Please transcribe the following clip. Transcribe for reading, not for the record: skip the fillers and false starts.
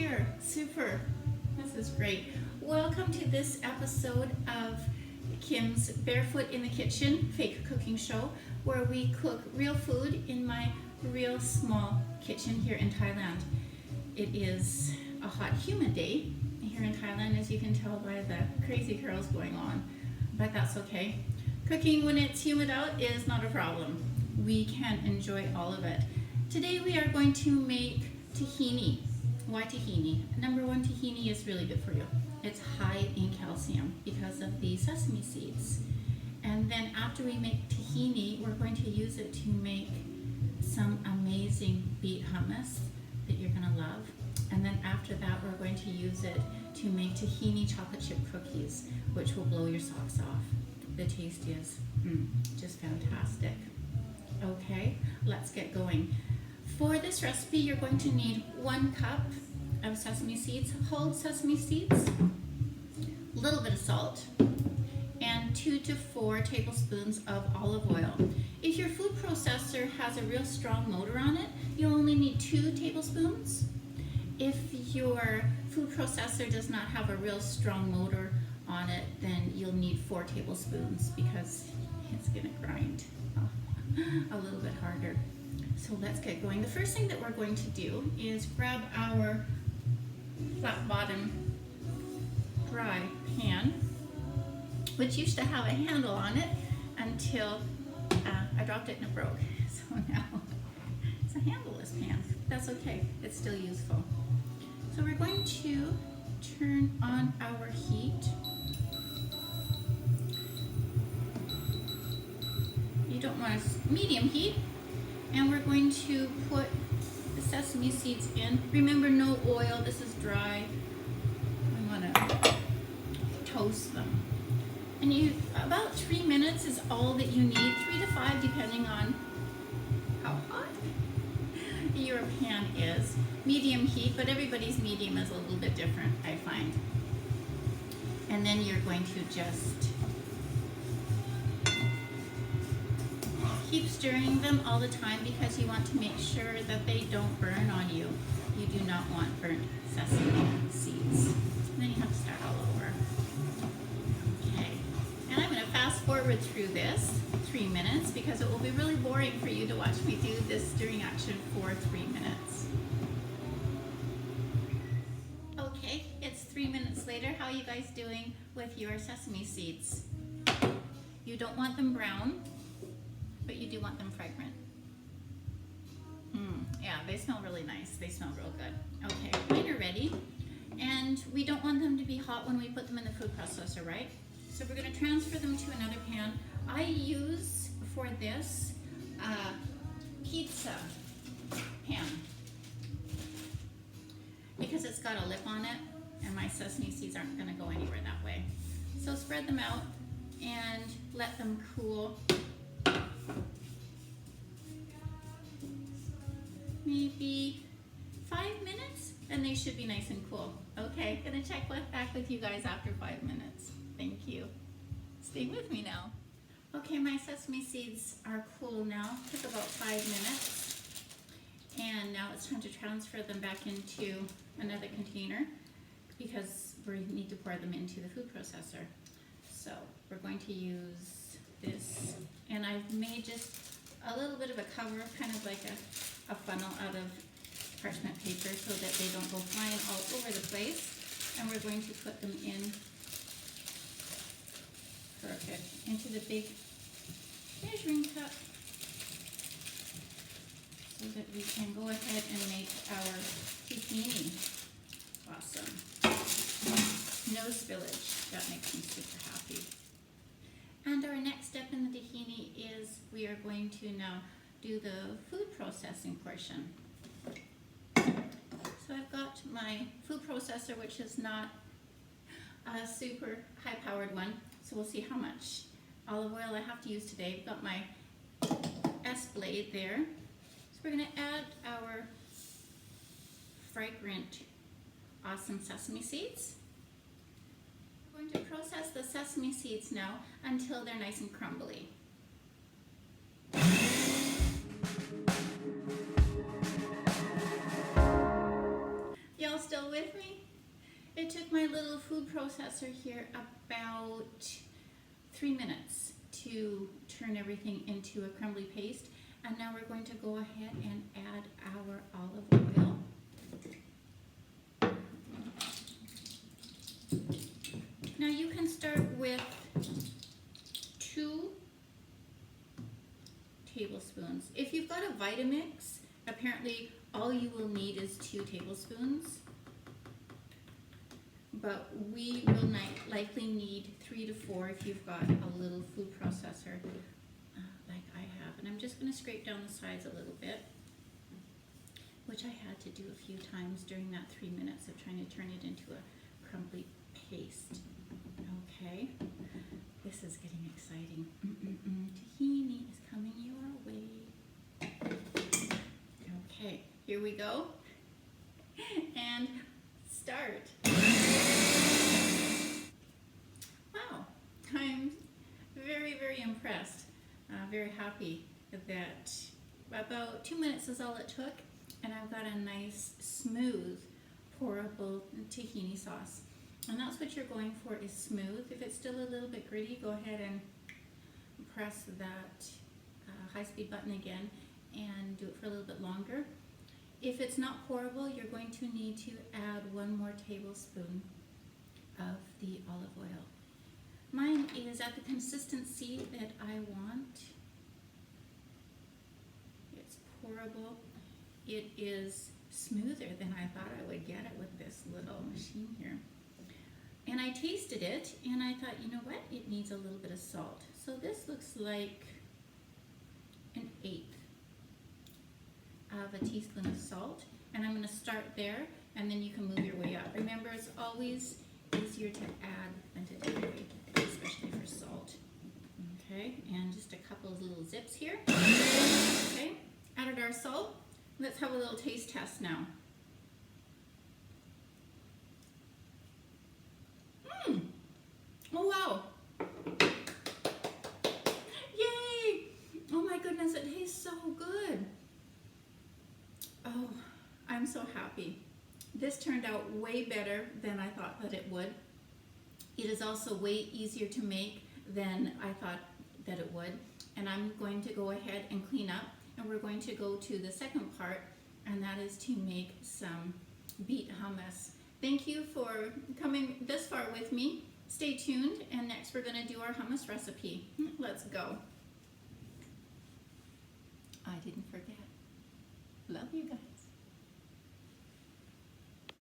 here. Super. This is great. Welcome to this episode of Kim's Barefoot in the Kitchen fake cooking show, where we cook real food in my real small kitchen here in Thailand. It is a hot, humid day here in Thailand, as you can tell by the crazy curls going on, but that's okay. Cooking when it's humid out is not a problem. We can enjoy all of it. Today we are going to make tahini. Why tahini? Number one, tahini is really good for you. It's high in calcium because of the sesame seeds. And then after we make tahini, we're going to use it to make some amazing beet hummus that you're gonna love. And then after that, we're going to use it to make tahini chocolate chip cookies, which will blow your socks off. The taste is just fantastic. Okay, let's get going. For this recipe, you're going to need 1 cup of sesame seeds, whole sesame seeds, a little bit of salt, and 2 to 4 tablespoons of olive oil. If your food processor has a real strong motor on it, you'll only need 2 tablespoons. If your food processor does not have a real strong motor on it, then you'll need 4 tablespoons because it's gonna grind a little bit harder. So let's get going. The first thing that we're going to do is grab our flat bottom dry pan, which used to have a handle on it until I dropped it and it broke. So now it's a handleless pan. That's okay, it's still useful. So we're going to turn on our heat. You don't want a medium heat. And we're going to put the sesame seeds in. Remember, no oil, this is dry. We want to toast them. And about 3 minutes is all that you need, 3 to 5 depending on how hot your pan is. Medium heat, but everybody's medium is a little bit different, I find. And then you're going to just keep stirring them all the time because you want to make sure that they don't burn on you. You do not want burnt sesame seeds. And then you have to start all over. Okay, and I'm going to fast forward through this 3 minutes because it will be really boring for you to watch me do this stirring action for 3 minutes. Okay, it's 3 minutes later. How are you guys doing with your sesame seeds? You don't want them brown, but you do want them fragrant. Yeah, they smell really nice. They smell real good. Okay, mine are ready. And we don't want them to be hot when we put them in the food processor, right? So we're gonna transfer them to another pan. I use, for this, pizza pan because it's got a lip on it and my sesame seeds aren't gonna go anywhere that way. So spread them out and let them cool. Maybe 5 minutes and they should be nice and cool. Okay, gonna check back with you guys after 5 minutes. Thank you. Stay with me now. Okay, my sesame seeds are cool now. Took about 5 minutes. And now it's time to transfer them back into another container because we need to pour them into the food processor. So we're going to use this, and I've made just a little bit of a cover, kind of like a funnel out of parchment paper so that they don't go flying all over the place. And we're going to put them in, perfect, into the big measuring cup so that we can go ahead and make our tahini. Awesome. No spillage. That makes me super happy. And our next step in the tahini is we are going to now do the food processing portion. So I've got my food processor, which is not a super high-powered one. So we'll see how much olive oil I have to use today. I've got my S-blade there. So we're going to add our fragrant, awesome sesame seeds. We're going to process the sesame seeds now until they're nice and crumbly. Y'all still with it took my little food processor here about 3 minutes to turn everything into a crumbly paste. And now we're going to go ahead and add our olive oil. Now you can start with 2 tablespoons. If you've got a Vitamix, apparently all you will need is 2 tablespoons. But we will likely need 3 to 4 if you've got a little food processor like I have. And I'm just going to scrape down the sides a little bit, which I had to do a few times during that 3 minutes of trying to turn it into a crumbly paste. Okay, this is getting exciting. Tahini is coming your way. Okay, here we go. And start. Wow, I'm very, very impressed. Very happy that about 2 minutes is all it took, and I've got a nice, smooth, pourable tahini sauce. And that's what you're going for, is smooth. If it's still a little bit gritty, go ahead and press that high-speed button again and do it for a little bit longer. If it's not pourable, you're going to need to add 1 more tablespoon of the olive oil. Mine is at the consistency that I want. It's pourable. It is smoother than I thought I would get it with this little machine here. And I tasted it and I thought, you know what? It needs a little bit of salt. So this looks like 1/8 of a teaspoon of salt. And I'm going to start there, and then you can move your way up. Remember, it's always easier to add than to take away, especially for salt. Okay, and just a couple of little zips here. Okay, added our salt. Let's have a little taste test now. Oh wow! Yay! Oh my goodness, it tastes so good. Oh, I'm so happy. This turned out way better than I thought that it would. It is also way easier to make than I thought that it would. And I'm going to go ahead and clean up, and we're going to go to the second part, and that is to make some beet hummus. Thank you for coming this far with me. Stay tuned, and next we're going to do our hummus recipe. Let's go. I didn't forget. Love you guys.